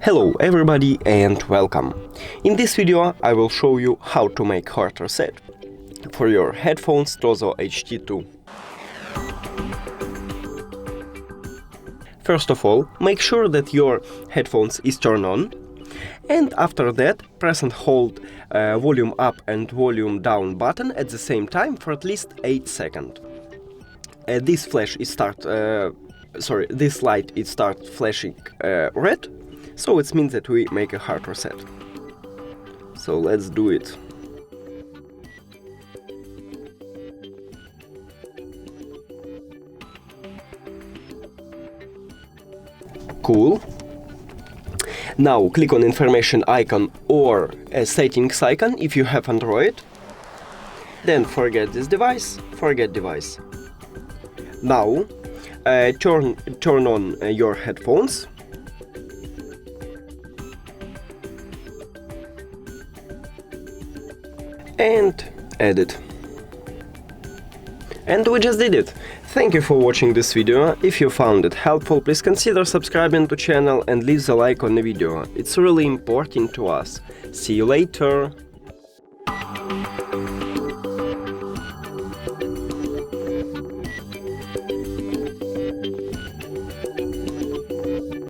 Hello everybody and welcome! In this video I will show you how to make hard reset for your headphones TOZO HT2. First of all, make sure that your headphones is turned on, and after that press and hold volume up and volume down button at the same time for at least 8 seconds. This light it starts flashing red, so it means that we make a hard reset. So let's do it. Cool. Now click on information icon or settings icon if you have Android. Then forget this device, forget device. Now turn on your headphones. And add it. And we just did it. Thank you for watching this video. If you found it helpful, please consider subscribing to channel and leave the like on the video. It's really important to us. See you later.